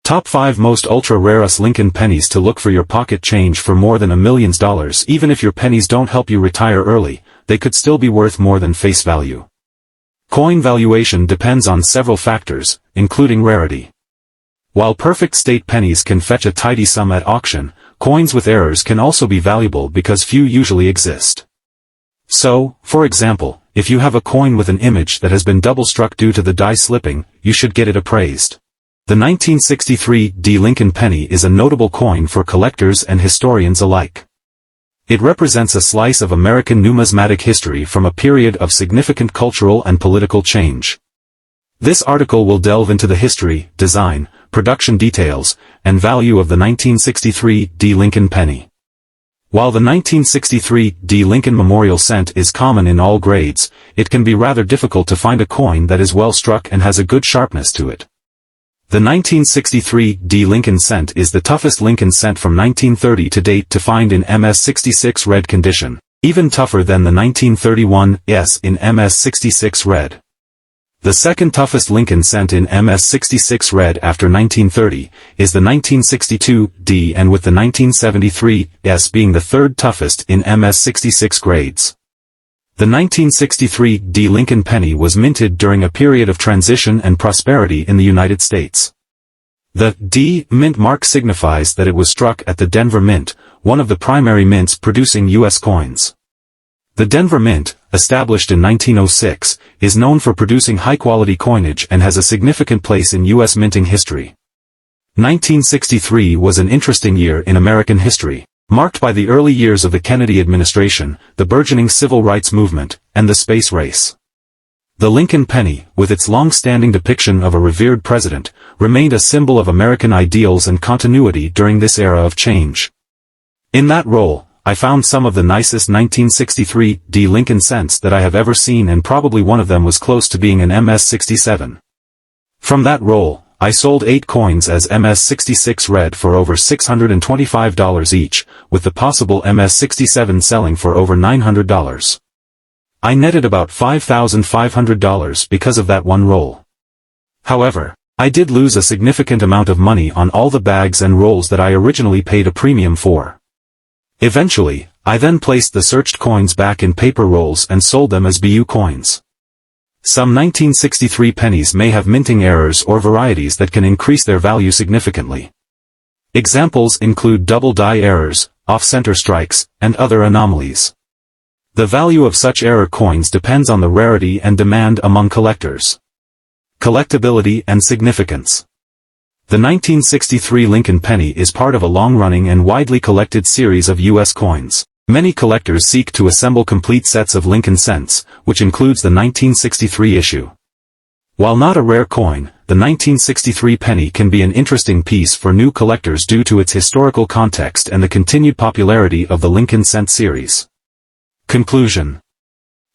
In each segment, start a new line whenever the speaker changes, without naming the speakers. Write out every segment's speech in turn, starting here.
Top 5 Most Ultra-Rarest Lincoln Pennies to Look for your pocket change for more than $1 million. Even if your pennies don't help you retire early, they could still be worth more than face value. Coin valuation depends on several factors, including rarity. While perfect state pennies can fetch a tidy sum at auction, coins with errors can also be valuable because few usually exist. So, for example, if you have a coin with an image that has been double-struck due to the die slipping, you should get it appraised. The 1963 D Lincoln penny is a notable coin for collectors and historians alike. It represents a slice of American numismatic history from a period of significant cultural and political change. This article will delve into the history, design, production details, and value of the 1963 D Lincoln penny. While the 1963 D Lincoln memorial cent is common in all grades, it can be rather difficult to find a coin that is well struck and has a good sharpness to it. The 1963 D Lincoln cent is the toughest Lincoln cent from 1930 to date to find in MS66 red condition, even tougher than the 1931 S in MS66 red. The second toughest Lincoln cent in MS66 red after 1930 is the 1962 D, and with the 1973 S being the third toughest in MS66 grades. The 1963 D Lincoln penny was minted during a period of transition and prosperity in the United States. The D mint mark signifies that it was struck at the Denver Mint, one of the primary mints producing U.S. coins. The Denver Mint, established in 1906, is known for producing high-quality coinage and has a significant place in U.S. minting history. 1963 was an interesting year in American history, marked by the early years of the Kennedy administration, the burgeoning civil rights movement, and the space race. The Lincoln penny, with its long-standing depiction of a revered president, remained a symbol of American ideals and continuity during this era of change. In that role, I found some of the nicest 1963 D Lincoln cents that I have ever seen, and probably one of them was close to being an MS67. From that roll, I sold 8 coins as MS66 red for over $625 each, with the possible MS67 selling for over $900. I netted about $5,500 because of that one roll. However, I did lose a significant amount of money on all the bags and rolls that I originally paid a premium for. Eventually, I then placed the searched coins back in paper rolls and sold them as BU coins. Some 1963 pennies may have minting errors or varieties that can increase their value significantly. Examples include double die errors, off-center strikes, and other anomalies. The value of such error coins depends on the rarity and demand among collectors. Collectability and significance. The 1963 Lincoln penny is part of a long-running and widely collected series of U.S. coins. Many collectors seek to assemble complete sets of Lincoln cents, which includes the 1963 issue. While not a rare coin, the 1963 penny can be an interesting piece for new collectors due to its historical context and the continued popularity of the Lincoln cent series. Conclusion.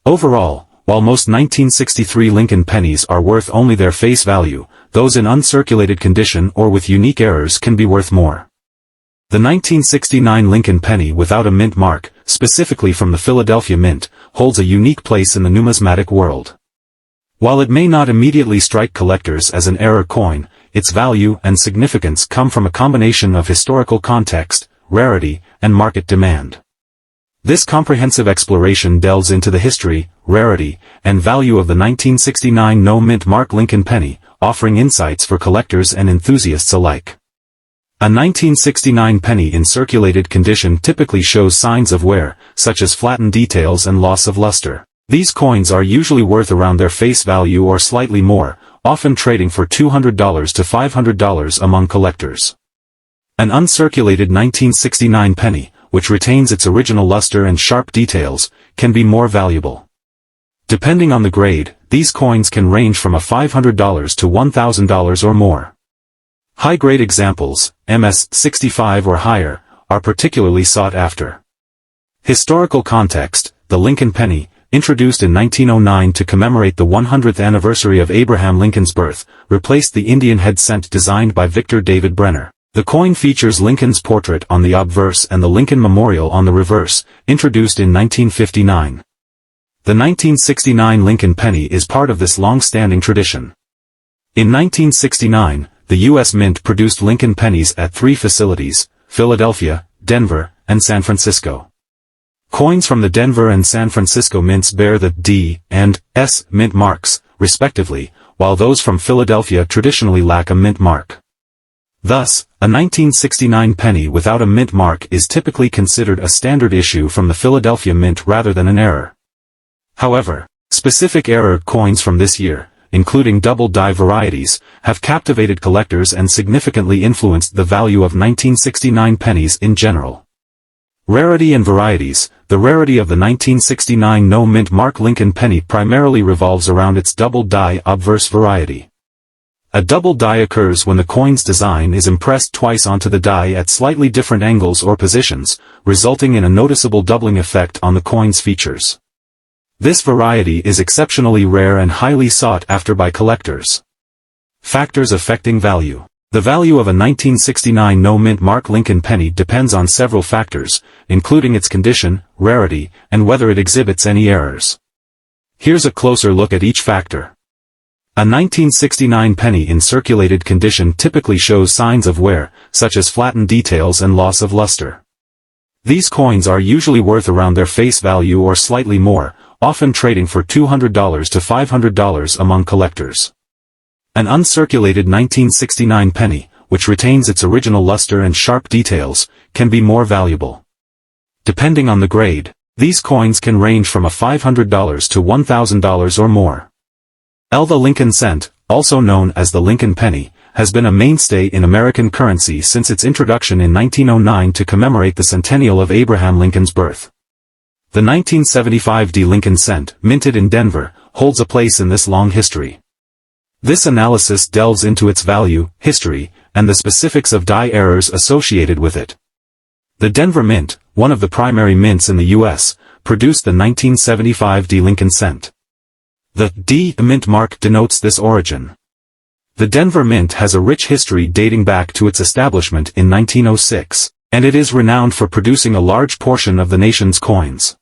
Overall, while most 1963 Lincoln pennies are worth only their face value, those in uncirculated condition or with unique errors can be worth more. The 1969 Lincoln penny without a mint mark, specifically from the Philadelphia Mint, holds a unique place in the numismatic world. While it may not immediately strike collectors as an error coin, its value and significance come from a combination of historical context, rarity, and market demand. This comprehensive exploration delves into the history, rarity, and value of the 1969 no-mint mark Lincoln penny, offering insights for collectors and enthusiasts alike. A 1969 penny in circulated condition typically shows signs of wear, such as flattened details and loss of luster. These coins are usually worth around their face value or slightly more, often trading for $200 to $500 among collectors. An uncirculated 1969 penny, which retains its original luster and sharp details, can be more valuable. Depending on the grade, these coins can range from $500 to $1,000 or more. High-grade examples, MS65 or higher, are particularly sought after. Historical context. The Lincoln penny, introduced in 1909 to commemorate the 100th anniversary of Abraham Lincoln's birth, replaced the Indian head cent designed by Victor David Brenner. The coin features Lincoln's portrait on the obverse and the Lincoln Memorial on the reverse, introduced in 1959. The 1969 Lincoln penny is part of this long-standing tradition. In 1969, the U.S. Mint produced Lincoln pennies at 3 facilities: Philadelphia, Denver, and San Francisco. Coins from the Denver and San Francisco mints bear the D and S mint marks, respectively, while those from Philadelphia traditionally lack a mint mark. Thus, a 1969 penny without a mint mark is typically considered a standard issue from the Philadelphia Mint rather than an error. However, specific error coins from this year, including double die varieties, have captivated collectors and significantly influenced the value of 1969 pennies in general. Rarity and varieties. The rarity of the 1969 no mint mark Lincoln penny primarily revolves around its double die obverse variety. A double die occurs when the coin's design is impressed twice onto the die at slightly different angles or positions, resulting in a noticeable doubling effect on the coin's features. This variety is exceptionally rare and highly sought after by collectors. Factors affecting value. The value of a 1969 no mint mark Lincoln penny depends on several factors, including its condition, rarity, and whether it exhibits any errors. Here's a closer look at each factor. A 1969 penny in circulated condition typically shows signs of wear, such as flattened details and loss of luster. These coins are usually worth around their face value or slightly more, often trading for $200 to $500 among collectors. An uncirculated 1969 penny, which retains its original luster and sharp details, can be more valuable. Depending on the grade, these coins can range from $500 to $1,000 or more. The Lincoln cent, also known as the Lincoln penny, has been a mainstay in American currency since its introduction in 1909 to commemorate the centennial of Abraham Lincoln's birth. The 1975 Lincoln cent, minted in Denver, holds a place in this long history. This analysis delves into its value, history, and the specifics of die errors associated with it. The Denver Mint, one of the primary mints in the U.S., produced the 1975 Lincoln cent. The D mint mark denotes this origin. The Denver Mint has a rich history dating back to its establishment in 1906, and it is renowned for producing a large portion of the nation's coins.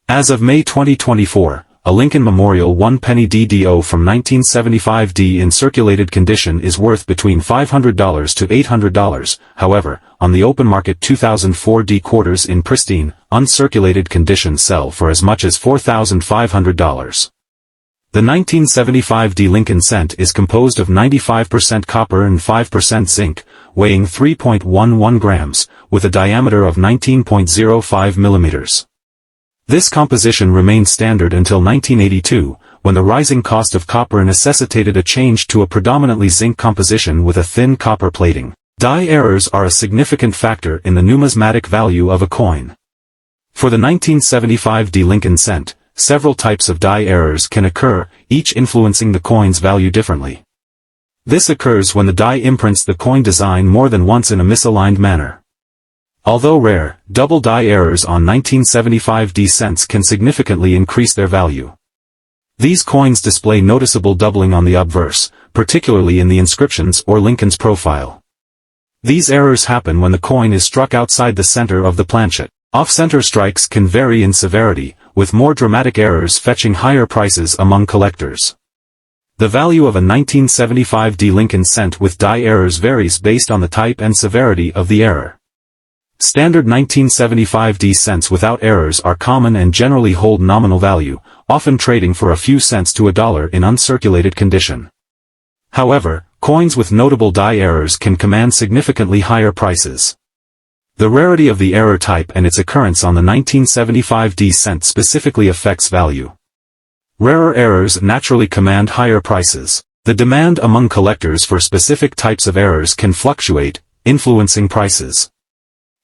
As of May 2024, a Lincoln Memorial 1 penny DDO from 1975 in circulated condition is worth between $500 to $800, however, on the open market 2004 quarters in pristine, uncirculated condition sell for as much as $4,500. The 1975 Lincoln cent is composed of 95% copper and 5% zinc, weighing 3.11 grams, with a diameter of 19.05 millimeters. This composition remained standard until 1982, when the rising cost of copper necessitated a change to a predominantly zinc composition with a thin copper plating. Die errors are a significant factor in the numismatic value of a coin. For the 1975 Lincoln cent, several types of die errors can occur, each influencing the coin's value differently. This occurs when the die imprints the coin design more than once in a misaligned manner. Although rare, double die errors on 1975 cents can significantly increase their value. These coins display noticeable doubling on the obverse, particularly in the inscriptions or Lincoln's profile. These errors happen when the coin is struck outside the center of the planchet. Off-center strikes can vary in severity, with more dramatic errors fetching higher prices among collectors. The value of a 1975 Lincoln cent with die errors varies based on the type and severity of the error. Standard 1975 cents without errors are common and generally hold nominal value, often trading for a few cents to $1 in uncirculated condition. However, coins with notable die errors can command significantly higher prices. The rarity of the error type and its occurrence on the 1975 cent specifically affects value. Rarer errors naturally command higher prices. The demand among collectors for specific types of errors can fluctuate, influencing prices.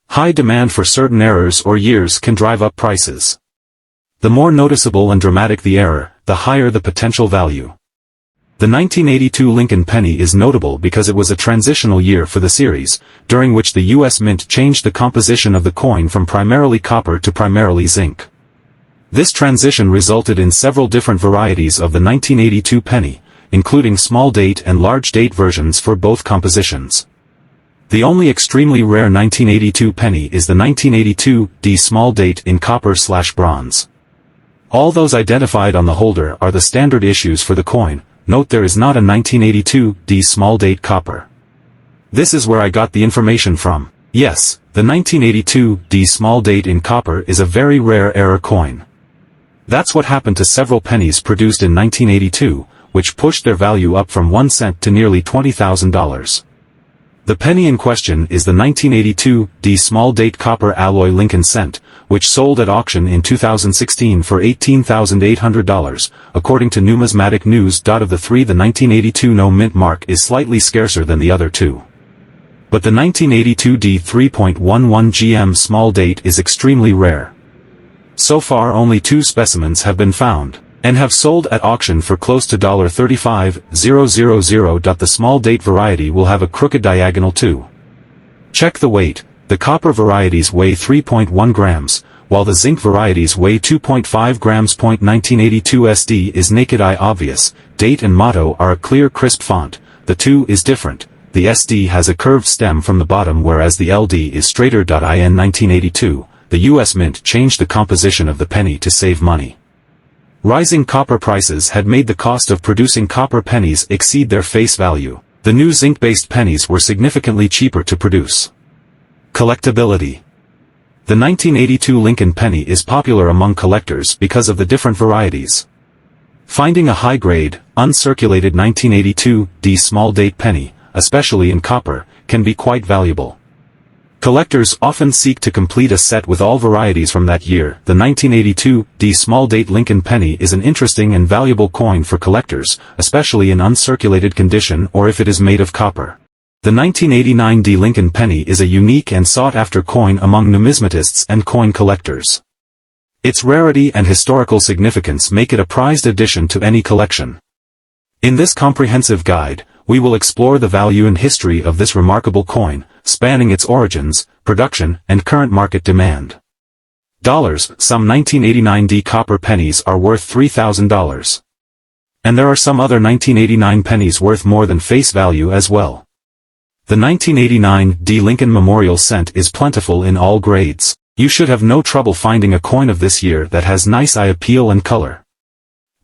High demand for certain errors or years can drive up prices. The more noticeable and dramatic the error, the higher the potential value. The 1982 Lincoln penny is notable because it was a transitional year for the series, during which the U.S. Mint changed the composition of the coin from primarily copper to primarily zinc. This transition resulted in several different varieties of the 1982 penny, including small date and large date versions for both compositions. The only extremely rare 1982 penny is the 1982 small date in copper/bronze. All those identified on the holder are the standard issues for the coin, note there is not a 1982D small date copper. This is where I got the information from. Yes, the 1982D small date in copper is a very rare error coin. That's what happened to several pennies produced in 1982, which pushed their value up from 1 cent to nearly $20,000. The penny in question is the 1982D small date copper alloy Lincoln cent, which sold at auction in 2016 for $18,800, according to Numismatic News. Of the three, the 1982 no mint mark is slightly scarcer than the other two. But the 1982D 3.11 GM small date is extremely rare. So far only 2 specimens have been found, and have sold at auction for close to $35,000. The small date variety will have a crooked diagonal too. Check the weight. The copper varieties weigh 3.1 grams, while the zinc varieties weigh 2.5 grams. 1982 SD is naked eye obvious. Date and motto are a clear crisp font. The 2 is different. The SD has a curved stem from the bottom whereas the LD is straighter. In 1982, the US Mint changed the composition of the penny to save money. Rising copper prices had made the cost of producing copper pennies exceed their face value. The new zinc-based pennies were significantly cheaper to produce. Collectability. The 1982 Lincoln penny is popular among collectors because of the different varieties. Finding a high-grade, uncirculated 1982D small date penny, especially in copper, can be quite valuable. Collectors often seek to complete a set with all varieties from that year. The 1982D small date Lincoln penny is an interesting and valuable coin for collectors, especially in uncirculated condition or if it is made of copper. The 1989D Lincoln penny is a unique and sought-after coin among numismatists and coin collectors. Its rarity and historical significance make it a prized addition to any collection. In this comprehensive guide, we will explore the value and history of this remarkable coin, spanning its origins, production, and current market demand. Some 1989D copper pennies are worth $3,000. And there are some other 1989 pennies worth more than face value as well. The 1989D Lincoln Memorial cent is plentiful in all grades. You should have no trouble finding a coin of this year that has nice eye appeal and color.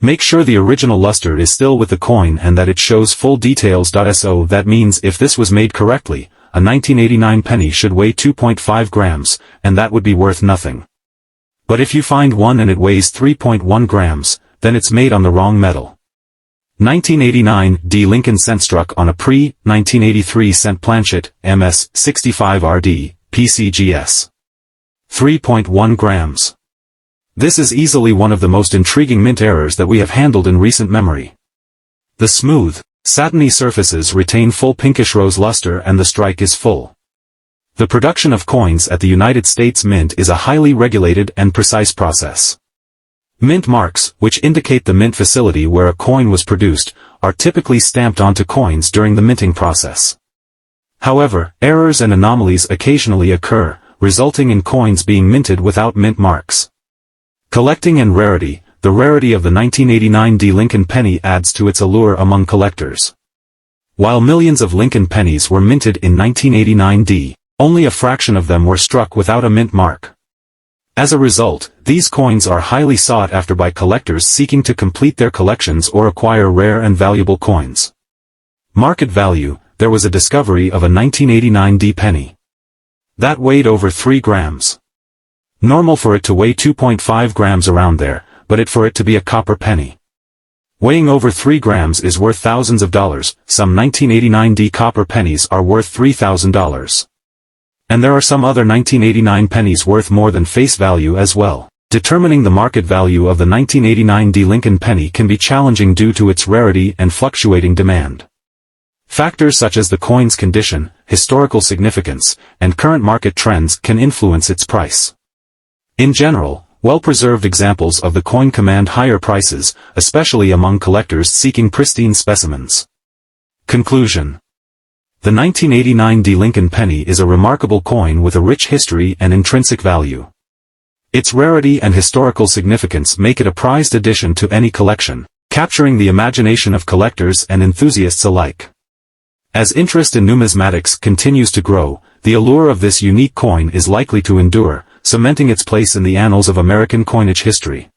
Make sure the original luster is still with the coin and that it shows full details. So that means if this was made correctly, a 1989 penny should weigh 2.5 grams, and that would be worth nothing. But if you find one and it weighs 3.1 grams, then it's made on the wrong metal. 1989D Lincoln cent struck on a pre-1983 cent planchet, MS 65RD, PCGS. 3.1 grams. This is easily one of the most intriguing mint errors that we have handled in recent memory. The smooth, satiny surfaces retain full pinkish rose luster and the strike is full. The production of coins at the United States Mint is a highly regulated and precise process. Mint marks, which indicate the mint facility where a coin was produced, are typically stamped onto coins during the minting process. However, errors and anomalies occasionally occur, resulting in coins being minted without mint marks. Collecting and rarity. The rarity of the 1989D Lincoln penny adds to its allure among collectors. While millions of Lincoln pennies were minted in 1989D, only a fraction of them were struck without a mint mark. As a result, these coins are highly sought after by collectors seeking to complete their collections or acquire rare and valuable coins. Market value. There was a discovery of a 1989D penny that weighed over 3 grams. Normal for it to weigh 2.5 grams around there, but for it to be a copper penny weighing over 3 grams is worth thousands of dollars. Some 1989D copper pennies are worth $3,000. And there are some other 1989 pennies worth more than face value as well. Determining the market value of the 1989D Lincoln penny can be challenging due to its rarity and fluctuating demand. Factors such as the coin's condition, historical significance, and current market trends can influence its price. In general, well-preserved examples of the coin command higher prices, especially among collectors seeking pristine specimens. Conclusion. The 1989D Lincoln penny is a remarkable coin with a rich history and intrinsic value. Its rarity and historical significance make it a prized addition to any collection, capturing the imagination of collectors and enthusiasts alike. As interest in numismatics continues to grow, the allure of this unique coin is likely to endure, cementing its place in the annals of American coinage history.